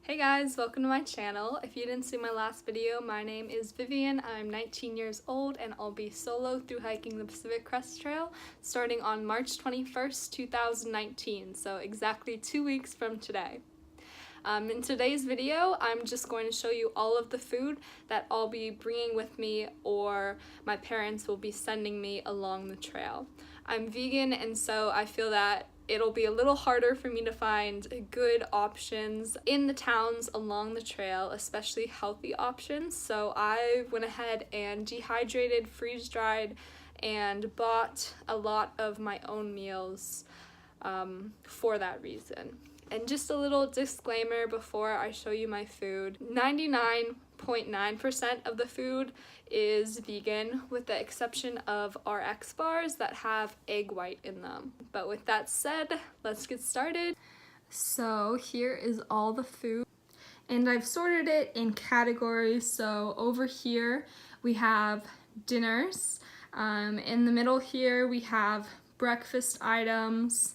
Hey guys, welcome to my channel. If you didn't see my last video, my name is Vivian. I'm 19 years old and I'll be solo through hiking the Pacific Crest Trail starting on March 21st, 2019, so exactly 2 weeks from today. In today's video, I'm just going to show you all of the food that I'll be bringing with me or my parents will be sending me along the trail. I'm vegan, and so I feel that it'll be a little harder for me to find good options in the towns along the trail, especially healthy options. So I went ahead and dehydrated, freeze-dried, and bought a lot of my own meals for that reason. And just a little disclaimer before I show you my food, 99.9% of the food is vegan with the exception of RX bars that have egg white in them. But with that said, let's get started. So here is all the food, and I've sorted it in categories. So over here we have dinners. In the middle here we have breakfast items.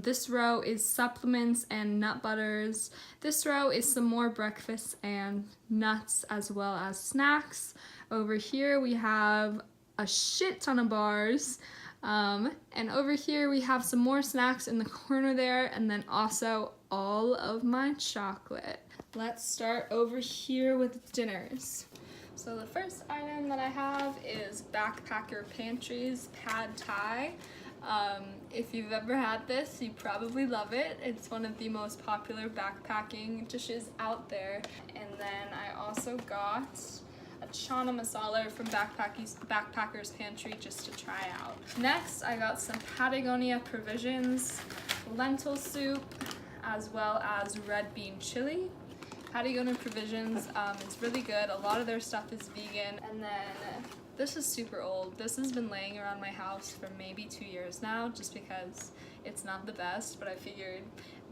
This row is supplements and nut butters. This row is some more breakfast and nuts as well as snacks. Over here we have a shit ton of bars. And over here we have some more snacks in the corner there, and then also all of my chocolate. Let's start over here with dinners. So the first item that I have is Backpacker Pantry's Pad Thai. If you've ever had this, you probably love it. It's one of the most popular backpacking dishes out there. And then I also got a chana masala from Backpacker's Pantry just to try out. Next, I got some Patagonia Provisions lentil soup as well as red bean chili. Patagonia Provisions is really good. A lot of their stuff is vegan. And then this is super old. This has been laying around my house for maybe 2 years now just because it's not the best, but I figured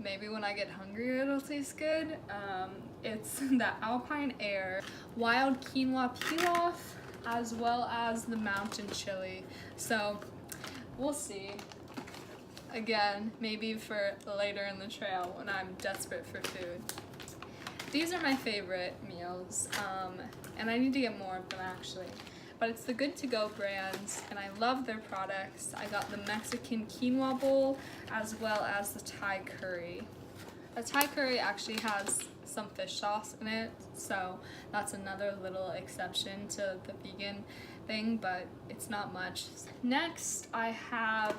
maybe when I get hungry it'll taste good. It's the Alpine Air wild quinoa pilaf as well as the mountain chili. So we'll see. Again, maybe for later in the trail when I'm desperate for food. These are my favorite meals, and I need to get more of them actually. But it's the Good To Go brands, and I love their products. I got the Mexican quinoa bowl as well as the Thai curry. The Thai curry actually has some fish sauce in it, so that's another little exception to the vegan thing, but it's not much. Next, I have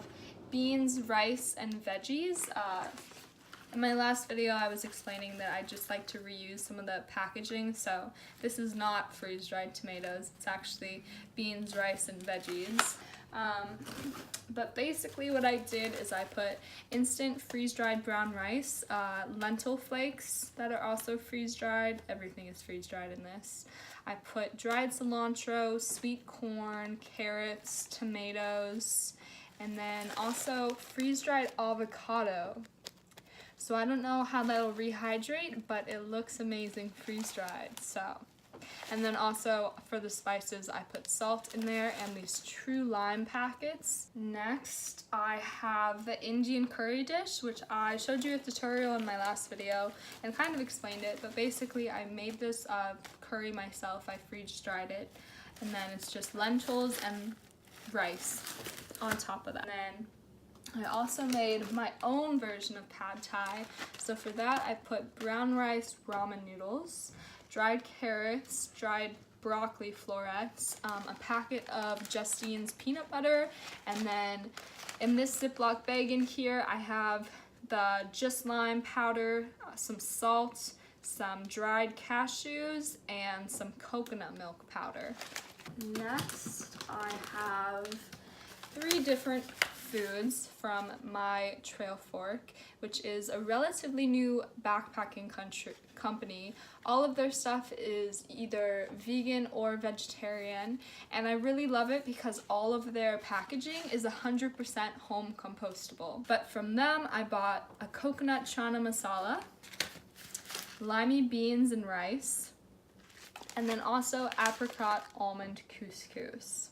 beans, rice, and veggies. In my last video, I was explaining that I just like to reuse some of the packaging, so this is not freeze-dried tomatoes, it's actually beans, rice, and veggies. But basically what I did is I put instant freeze-dried brown rice, lentil flakes that are also freeze-dried, everything is freeze-dried in this. I put dried cilantro, sweet corn, carrots, tomatoes, and then also freeze-dried avocado. So I don't know how that'll rehydrate, but it looks amazing freeze-dried, so. And then also for the spices, I put salt in there and these true lime packets. Next, I have the Indian curry dish, which I showed you a tutorial in my last video and kind of explained it, but basically I made this curry myself. I freeze-dried it, and then it's just lentils and rice on top of that. And then I also made my own version of Pad Thai. So for that, I put brown rice ramen noodles, dried carrots, dried broccoli florets, a packet of Justine's peanut butter, and then in this Ziploc bag in here, I have the Just Lime powder, some salt, some dried cashews, and some coconut milk powder. Next, I have 3 different foods from my Trail Fork, which is a relatively new backpacking company. All of their stuff is either vegan or vegetarian, and I really love it because all of their packaging is 100% home compostable. But from them, I bought a coconut chana masala, limey beans and rice, and then also apricot almond couscous.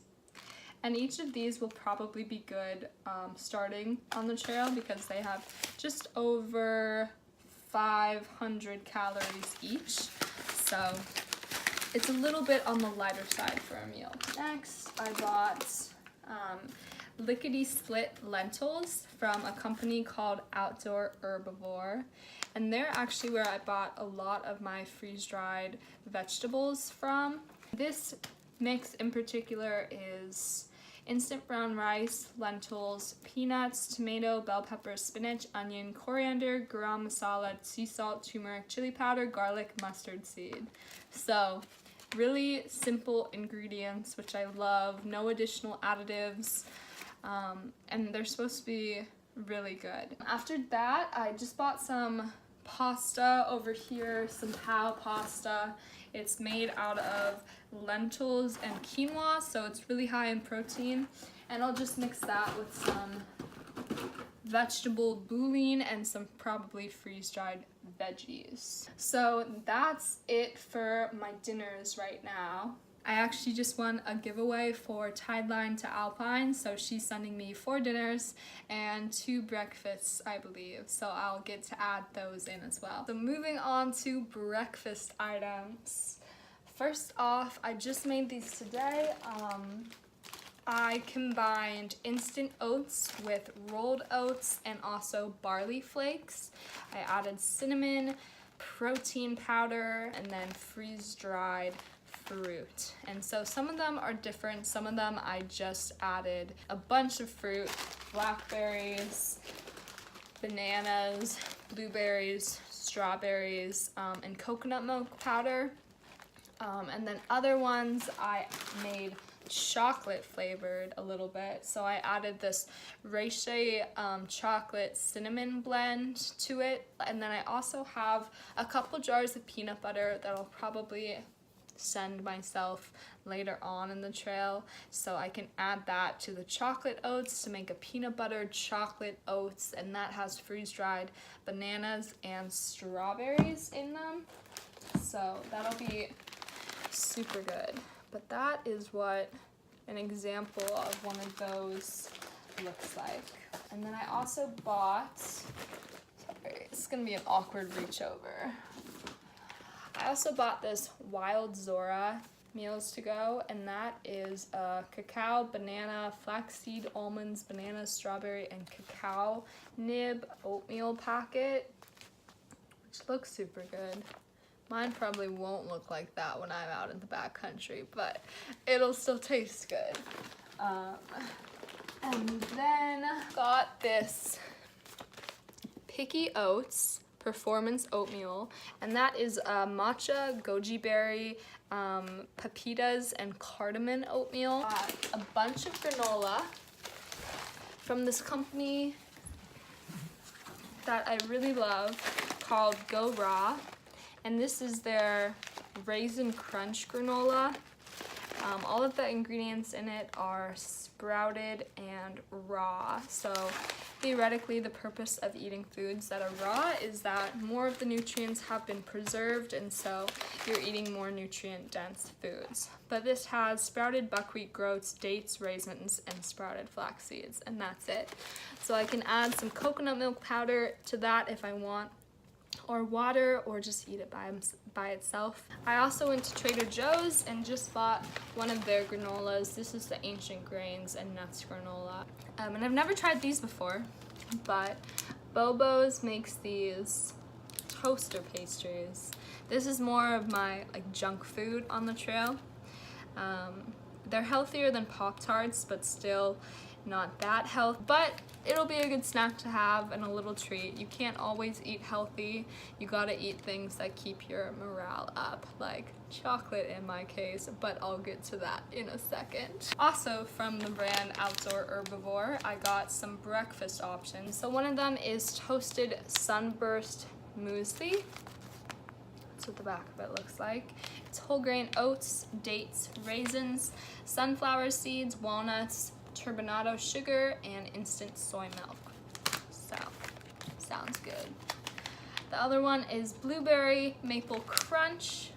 And each of these will probably be good starting on the trail because they have just over 500 calories each, so it's a little bit on the lighter side for a meal. Next, I bought lickety split lentils from a company called Outdoor Herbivore, and they're actually where I bought a lot of my freeze-dried vegetables from. This mix in particular is instant brown rice, lentils, peanuts, tomato, bell pepper, spinach, onion, coriander, garam masala, sea salt, turmeric, chili powder, garlic, mustard seed. So really simple ingredients, which I love, no additional additives, and they're supposed to be really good. After that, I just bought some pasta over here, some pao pasta. It's made out of lentils and quinoa, so it's really high in protein, and I'll just mix that with some vegetable bouillon and some probably freeze-dried veggies. So that's it for my dinners right now. I actually just won a giveaway for Tideline to Alpine, so she's sending me 4 dinners and 2 breakfasts, I believe, so I'll get to add those in as well. So moving on to breakfast items. First off, I just made these today. I combined instant oats with rolled oats and also barley flakes. I added cinnamon, protein powder, and then freeze-dried fruit. And so some of them are different. Some of them I just added a bunch of fruit, blackberries, bananas, blueberries, strawberries, and coconut milk powder. And then other ones I made chocolate flavored a little bit, so I added this Reche chocolate cinnamon blend to it, and then I also have a couple jars of peanut butter that I'll probably send myself later on in the trail, so I can add that to the chocolate oats to make a peanut butter chocolate oats, and that has freeze-dried bananas and strawberries in them, so that'll be super good. But that is what an example of one of those looks like. And then I also bought, sorry, it's gonna be an awkward reach over. I also bought this Wild Zora meals to go, and that is a cacao, banana, flaxseed, almonds, banana, strawberry, and cacao nib oatmeal packet, which looks super good. Mine probably won't look like that when I'm out in the backcountry, but it'll still taste good. And then got this Picky Oats Performance Oatmeal, and that is matcha, goji berry, pepitas, and cardamom oatmeal. A bunch of granola from this company that I really love called Go Raw. And this is their Raisin Crunch granola. All of the ingredients in it are sprouted and raw. So theoretically, the purpose of eating foods that are raw is that more of the nutrients have been preserved, and so you're eating more nutrient-dense foods. But this has sprouted buckwheat groats, dates, raisins, and sprouted flax seeds, and that's it. So I can add some coconut milk powder to that if I want, or water, or just eat it by itself. I also went to Trader Joe's and just bought one of their granolas. This is the Ancient Grains and Nuts granola. And I've never tried these before, but Bobo's makes these toaster pastries. This is more of my junk food on the trail. They're healthier than Pop-Tarts, but still not that healthy, but it'll be a good snack to have and a little treat. You can't always eat healthy. You gotta eat things that keep your morale up, like chocolate in my case, but I'll get to that in a second. Also from the brand Outdoor Herbivore, I got some breakfast options. So one of them is toasted sunburst muesli. That's what the back of it looks like. It's whole grain oats, dates, raisins, sunflower seeds, walnuts, turbinado sugar, and instant soy milk. So, sounds good. The other one is blueberry maple crunch.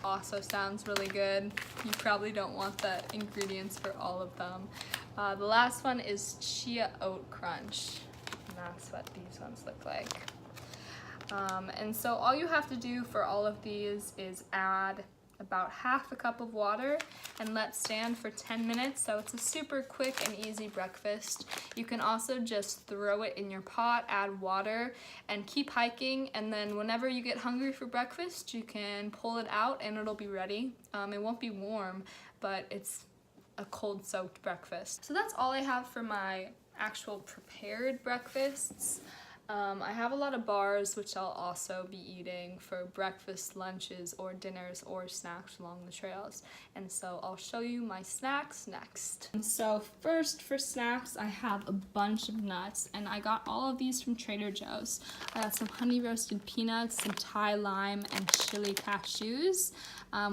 Also sounds really good. You probably don't want the ingredients for all of them. The last one is chia oat crunch. And that's what these ones look like. And so all you have to do for all of these is add about half a cup of water and let stand for 10 minutes. So it's a super quick and easy breakfast. You can also just throw it in your pot, add water, and keep hiking. And then whenever you get hungry for breakfast, you can pull it out and it'll be ready. It won't be warm, but it's a cold soaked breakfast. So that's all I have for my actual prepared breakfasts. I have a lot of bars, which I'll also be eating for breakfast, lunches, or dinners, or snacks along the trails. And so I'll show you my snacks next. And so first for snacks, I have a bunch of nuts, and I got all of these from Trader Joe's. I got some honey roasted peanuts, some Thai lime, and chili cashews,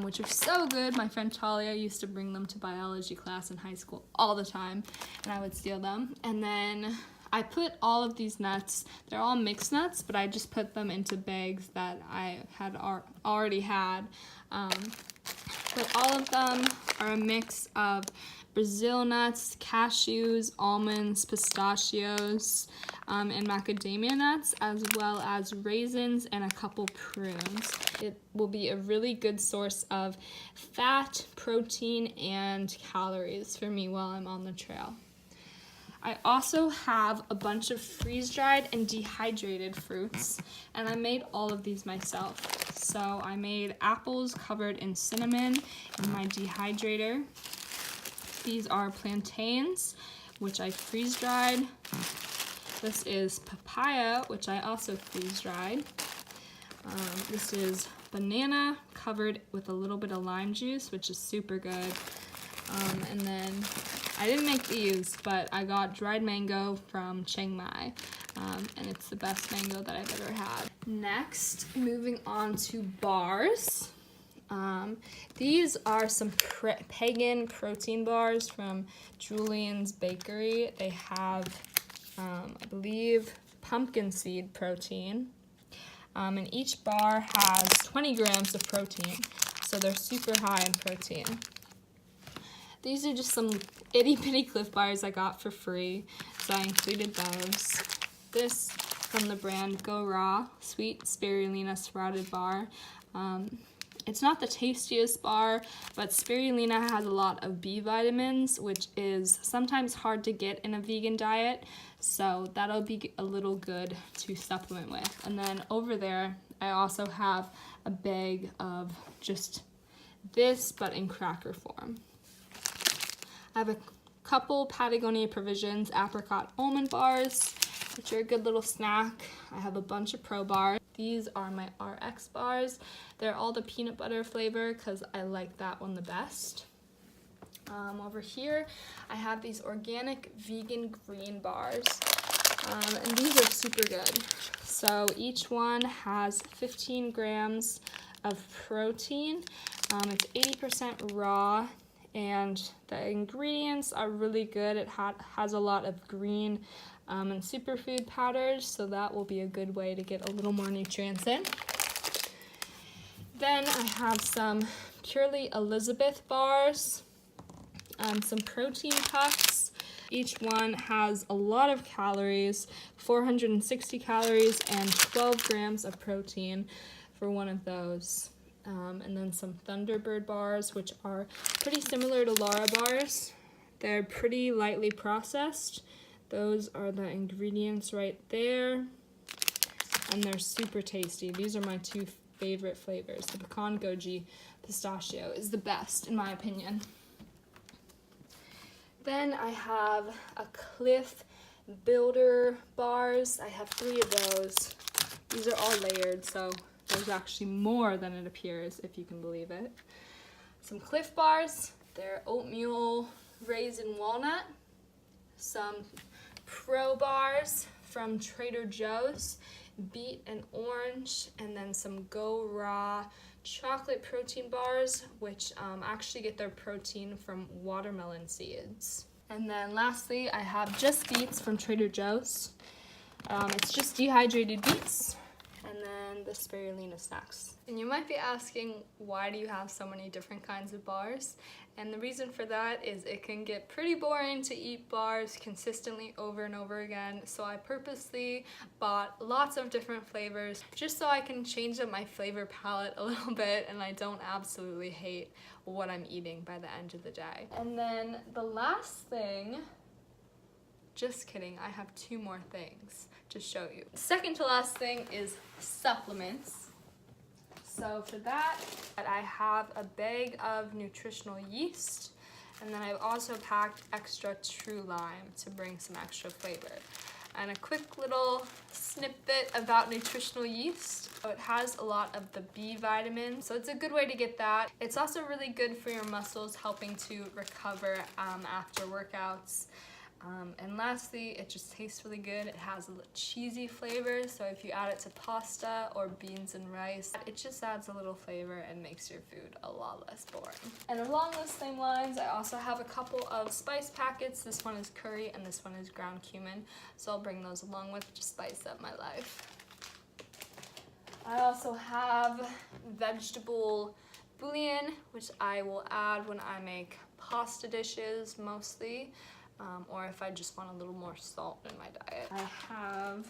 which are so good. My friend Talia used to bring them to biology class in high school all the time, and I would steal them. And then I put all of these nuts, they're all mixed nuts, but I just put them into bags that I had already had. But all of them are a mix of Brazil nuts, cashews, almonds, pistachios, and macadamia nuts, as well as raisins and a couple prunes. It will be a really good source of fat, protein, and calories for me while I'm on the trail. I also have a bunch of freeze-dried and dehydrated fruits, and I made all of these myself. So I made apples covered in cinnamon in my dehydrator. These are plantains, which I freeze-dried. This is papaya, which I also freeze-dried. This is banana covered with a little bit of lime juice, which is super good. And then I didn't make these, but I got dried mango from Chiang Mai, and it's the best mango that I've ever had. Next, moving on to bars. These are some pagan protein bars from Julian's Bakery. They have, I believe, pumpkin seed protein, and each bar has 20 grams of protein, so they're super high in protein. These are just some itty-bitty Cliff Bars I got for free, so I included those. This from the brand Go Raw, Sweet Spirulina Sprouted Bar. It's not the tastiest bar, but spirulina has a lot of B vitamins, which is sometimes hard to get in a vegan diet, so that'll be a little good to supplement with. And then over there, I also have a bag of just this, but in cracker form. I have a couple Patagonia Provisions apricot almond bars, which are a good little snack. I have a bunch of Pro bars. These are my RX bars. They're all the peanut butter flavor because I like that one the best. Over here, I have these organic vegan green bars, and these are super good. So each one has 15 grams of protein. It's 80% raw, and the ingredients are really good. It has a lot of green and superfood powders, so that will be a good way to get a little more nutrients in. Then I have some Purely Elizabeth bars, some protein puffs. Each one has a lot of calories, 460 calories and 12 grams of protein for one of those. And then some Thunderbird bars, which are pretty similar to Lara bars. They're pretty lightly processed. Those are the ingredients right there, and they're super tasty. These are my two favorite flavors. The pecan goji pistachio is the best, in my opinion. Then I have a Cliff Builder bars. I have 3 of those. These are all layered, so there's actually more than it appears, if you can believe it. Some Cliff bars. They're oatmeal raisin walnut. Some Pro bars from Trader Joe's, beet and orange, and then some Go Raw chocolate protein bars, which actually get their protein from watermelon seeds. And then lastly, I have Just Beets from Trader Joe's. It's just dehydrated beets. And then and the spirulina snacks. And you might be asking, why do you have so many different kinds of bars? And the reason for that is it can get pretty boring to eat bars consistently over and over again, so I purposely bought lots of different flavors just so I can change up my flavor palette a little bit and I don't absolutely hate what I'm eating by the end of the day. And then the last thing, just kidding, I have 2 more things to show you. Second to last thing is supplements. So for that, I have a bag of nutritional yeast, and then I've also packed extra True Lime to bring some extra flavor. And a quick little snippet about nutritional yeast. So it has a lot of the B vitamins, so it's a good way to get that. It's also really good for your muscles, helping to recover after workouts. And lastly, it just tastes really good. It has a cheesy flavor, so if you add it to pasta or beans and rice, it just adds a little flavor and makes your food a lot less boring. And along those same lines, I also have a couple of spice packets. This one is curry and this one is ground cumin, so I'll bring those along with to spice up my life. I also have vegetable bouillon, which I will add when I make pasta dishes mostly. Or if I just want a little more salt in my diet. I have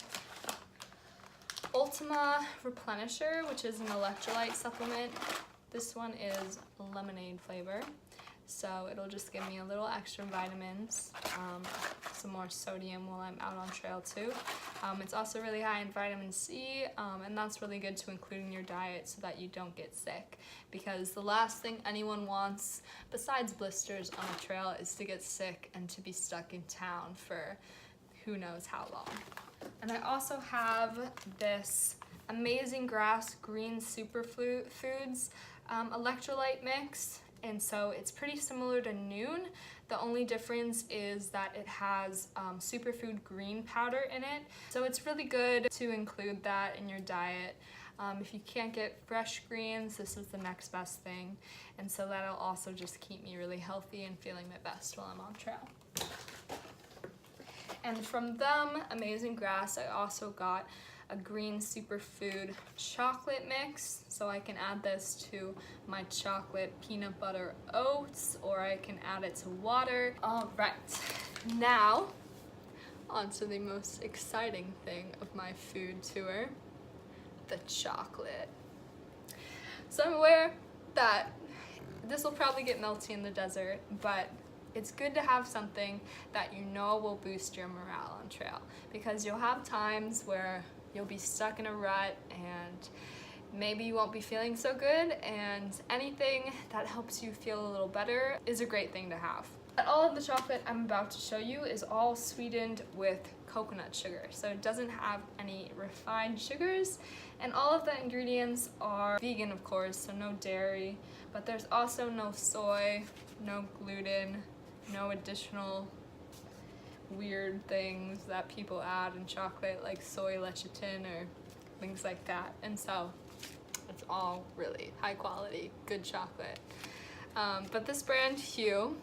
Ultima Replenisher, which is an electrolyte supplement. This one is lemonade flavor, so it'll just give me a little extra vitamins, some more sodium while I'm out on trail too. It's also really high in vitamin C, and that's really good to include in your diet so that you don't get sick, because the last thing anyone wants besides blisters on a trail is to get sick and to be stuck in town for who knows how long. And I also have this Amazing Grass Green Superfoods electrolyte mix. And so it's pretty similar to Noon. The only difference is that it has superfood green powder in it. So it's really good to include that in your diet. If you can't get fresh greens, this is the next best thing. And so that'll also just keep me really healthy and feeling my best while I'm on trail. And from them, Amazing Grass, I also got a green superfood chocolate mix, so I can add this to my chocolate peanut butter oats, or I can add it to water. All right, now on to the most exciting thing of my food tour, the chocolate. So I'm aware that this will probably get melty in the desert, but it's good to have something that you know will boost your morale on trail, because you'll have times where you'll be stuck in a rut and maybe you won't be feeling so good, and anything that helps you feel a little better is a great thing to have. All of the chocolate I'm about to show you is all sweetened with coconut sugar, so it doesn't have any refined sugars, and all of the ingredients are vegan, of course, so no dairy, but there's also no soy, no gluten, no additional weird things that people add in chocolate like soy lecithin or things like that. And so it's all really high quality, good chocolate. But this brand Hue,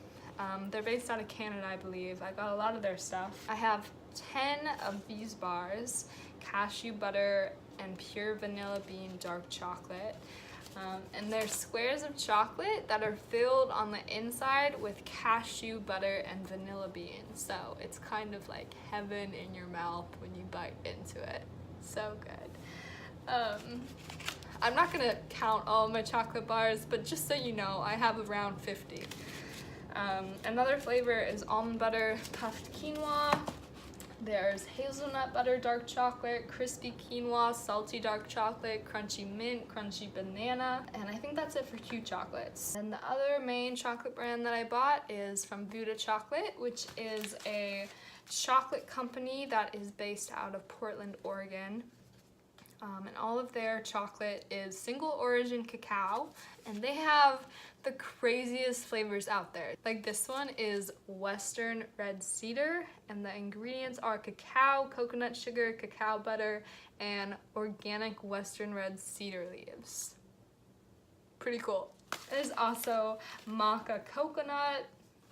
they're based out of Canada, I believe. I got a lot of their stuff. I have 10 of these bars, cashew butter and pure vanilla bean dark chocolate. And they're squares of chocolate that are filled on the inside with cashew butter and vanilla beans. So it's kind of like heaven in your mouth when you bite into it. So good. I'm not gonna count all of my chocolate bars, but just so you know, I have around 50. Another flavor is almond butter puffed quinoa. There's hazelnut butter dark chocolate, crispy quinoa, salty dark chocolate, crunchy mint, crunchy banana, and I think that's it for Q chocolates. And the other main chocolate brand that I bought is from Buddha Chocolate, which is a chocolate company that is based out of Portland, Oregon. And all of their chocolate is single origin cacao, and they have the craziest flavors out there. Like this one is Western Red Cedar, and the ingredients are cacao, coconut sugar, cacao butter, and organic Western Red Cedar leaves. Pretty cool. There's also maca coconut,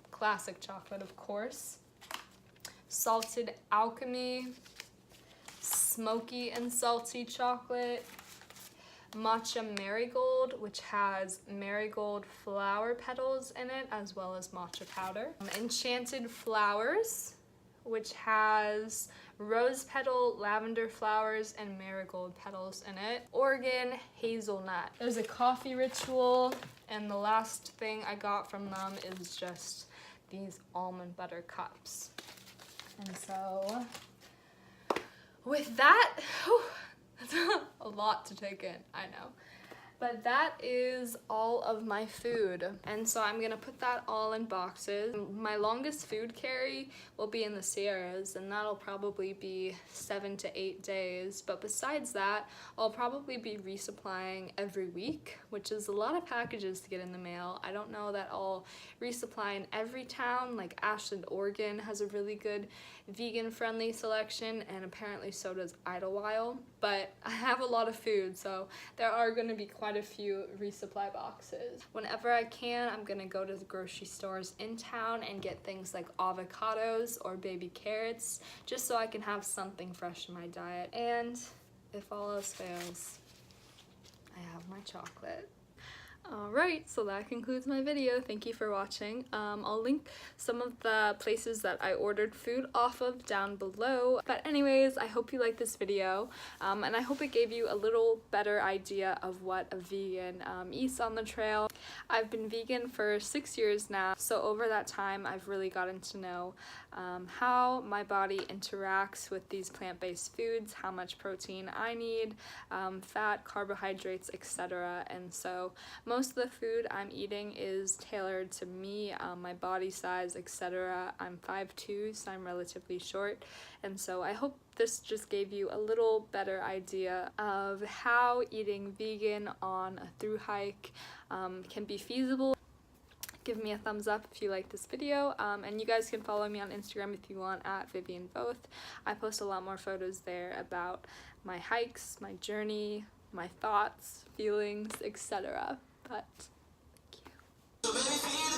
classic chocolate of course, salted alchemy, smoky and salty chocolate, matcha marigold, which has marigold flower petals in it, as well as matcha powder. Enchanted flowers, which has rose petal, lavender flowers, and marigold petals in it. Oregon hazelnut. There's a coffee ritual, and the last thing I got from them is just these almond butter cups. And so with that, that's a lot to take in, I know. But that is all of my food. And so I'm gonna put that all in boxes. My longest food carry will be in the Sierras, and that'll probably be 7 to 8 days. But besides that, I'll probably be resupplying every week, which is a lot of packages to get in the mail. I don't know that I'll resupply in every town. Like Ashland, Oregon has a really good vegan-friendly selection, and apparently so does Idlewild. But I have a lot of food, so there are gonna be quite a few resupply boxes. Whenever I can, I'm gonna go to the grocery stores in town and get things like avocados or baby carrots, just so I can have something fresh in my diet. And if all else fails, I have my chocolate. Alright, so that concludes my video. Thank you for watching. I'll link some of the places that I ordered food off of down below. But anyways, I hope you liked this video, and I hope it gave you a little better idea of what a vegan eats on the trail. I've been vegan for 6 years now, so over that time I've really gotten to know how my body interacts with these plant-based foods, how much protein I need, fat, carbohydrates, etc. And so most of the food I'm eating is tailored to me, my body size, etc. I'm 5'2", so I'm relatively short, and so I hope this just gave you a little better idea of how eating vegan on a thru hike can be feasible. Give me a thumbs up if you like this video, and you guys can follow me on Instagram if you want at VivianBoth. I post a lot more photos there about my hikes, my journey, my thoughts, feelings, etc. But thank you.